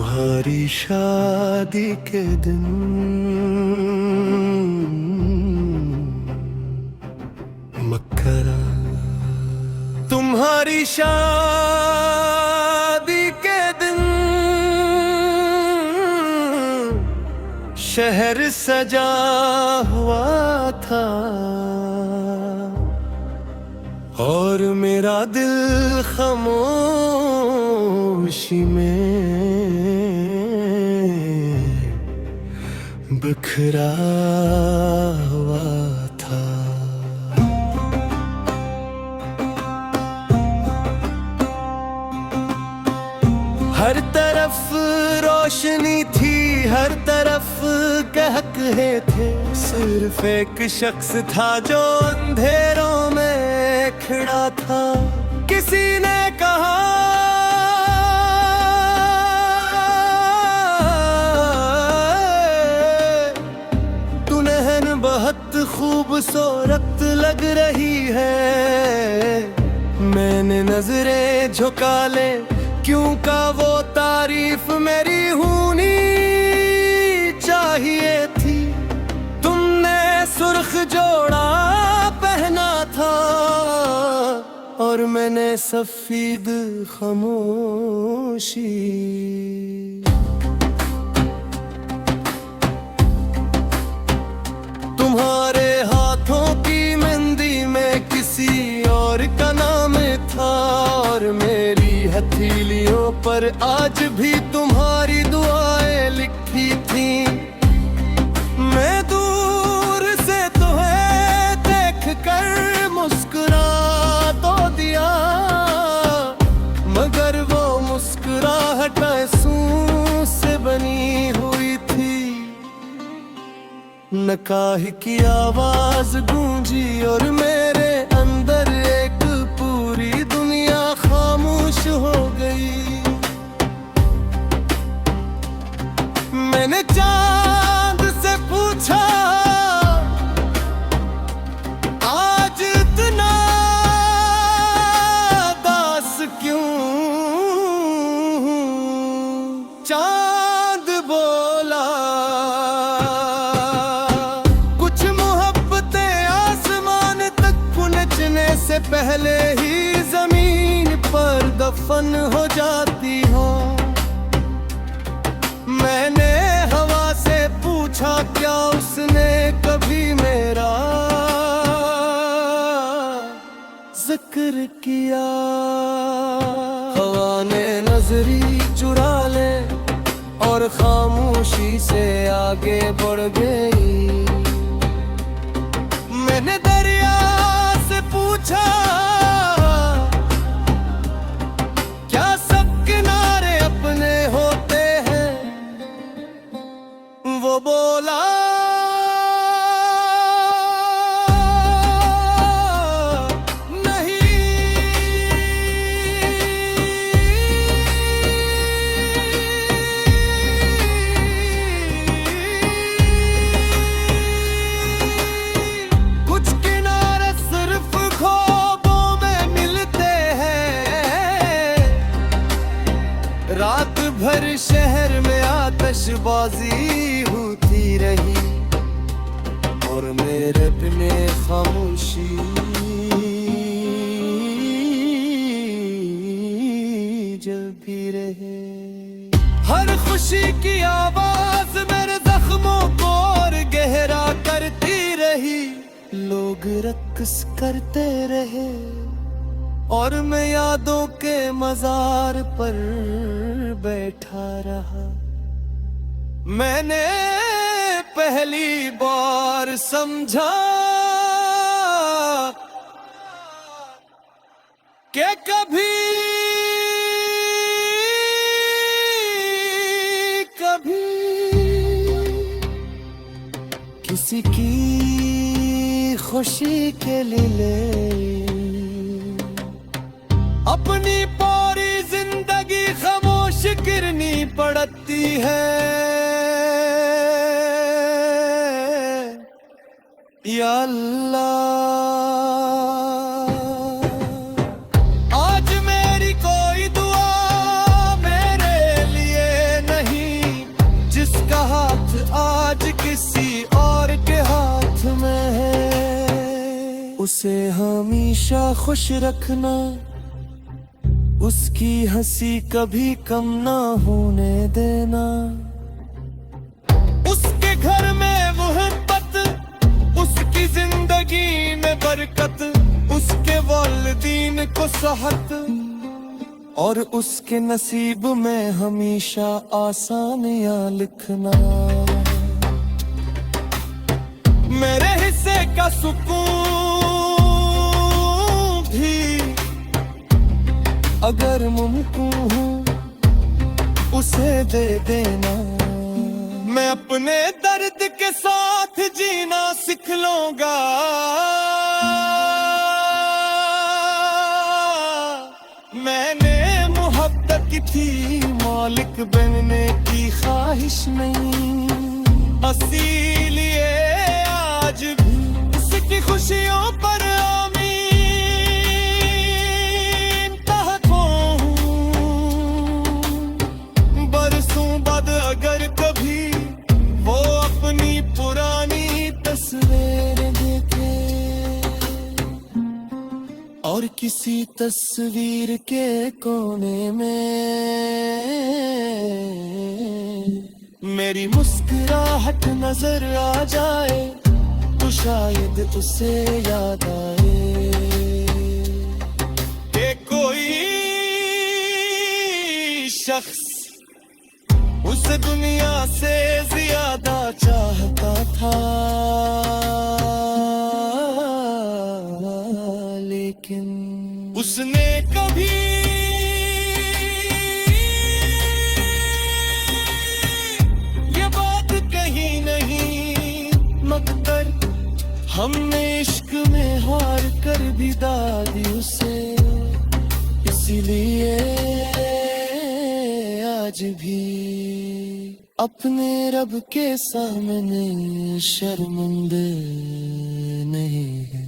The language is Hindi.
तुम्हारी शादी के दिन मक्करा, तुम्हारी शादी के दिन शहर सजा हुआ था और मेरा दिल खामोशी में बिखरा हुआ था। हर तरफ रोशनी थी, हर तरफ कहकहे थे, सिर्फ एक शख्स था जो अंधेरों में खड़ा था। किसी ने कहा दुल्हन बहुत खूबसूरत लग रही है। मैंने नजरें झुका ले क्यों का वो तारीफ मेरी होनी चाहिए थी। तुमने सुर्ख जोड़ा पहना था और मैंने सफेद खामोशी। तुम्हारे हाथों की मेहंदी में किसी और का नाम था और मेरी हथेलियों पर आज भी तुम्हारी दुआएं लिखी थी। मैं दूर से तुम्हें देख कर मुस्कुरा तो दिया, मगर वो मुस्कुराहट आंसू से बनी हुई थी। नकाह की आवाज गूंजी और मेरे अंदर एक पूरी दुनिया खामोश हो गई। मैंने चांद से पूछा आज इतना दास क्यों। चांद बोला कुछ मोहब्बतें आसमान तक पहुंचने से पहले ही जमीन पर दफन हो जाती हो। मैंने हवा से पूछा क्या उसने कभी मेरा जिक्र किया। हवा ने नजरी चुरा ले और खामोशी से आगे बढ़ गई। मैंने दरिया से पूछा क्या सब किनारे अपने होते हैं। वो बोला रात भर शहर में आतिशबाजी होती रही और मेरे अपने खामोशी जलती रहे। हर खुशी की आवाज मेरे जख्मों को और गहरा करती रही। लोग रक्स करते रहे और मैं यादों के मजार पर बैठा रहा। मैंने पहली बार समझा कि कभी कभी किसी की खुशी के लिए अपनी पूरी जिंदगी खामोश करनी पड़ती है। या अल्लाह आज मेरी कोई दुआ मेरे लिए उसे हमेशा खुश रखना, उसकी हंसी कभी कम ना होने देना। उसके घर में मोहब्बत, उसकी जिंदगी में बरकत, उसके वालिदीन को सेहत, और उसके नसीब में हमेशा आसानियां लिखना। मेरे हिस्से का सुकून भी अगर मुमकिन हो उसे दे देना। मैं अपने दर्द के साथ जीना सीख लूंगा, मैंने मोहब्बत की थी मालिक बनने की ख्वाहिश नहीं। इसीलिए आज भी इसकी खुशियों पर आमीन कहता हूँ। बरसों बाद अगर कभी वो अपनी पुरानी तस्वीर देखे और किसी तस्वीर के कोने में मेरी मुस्कुराहट नजर आ जाए तो शायद उसे याद आए कि कोई शख्स उसे दुनिया से ज्यादा चाहता था, लेकिन उसने कभी ये बात कही नहीं। मगर हमने इश्क में हार कर भी दी उसे, इसीलिए आज भी अपने रब के सामने शर्मिंदा नहीं है।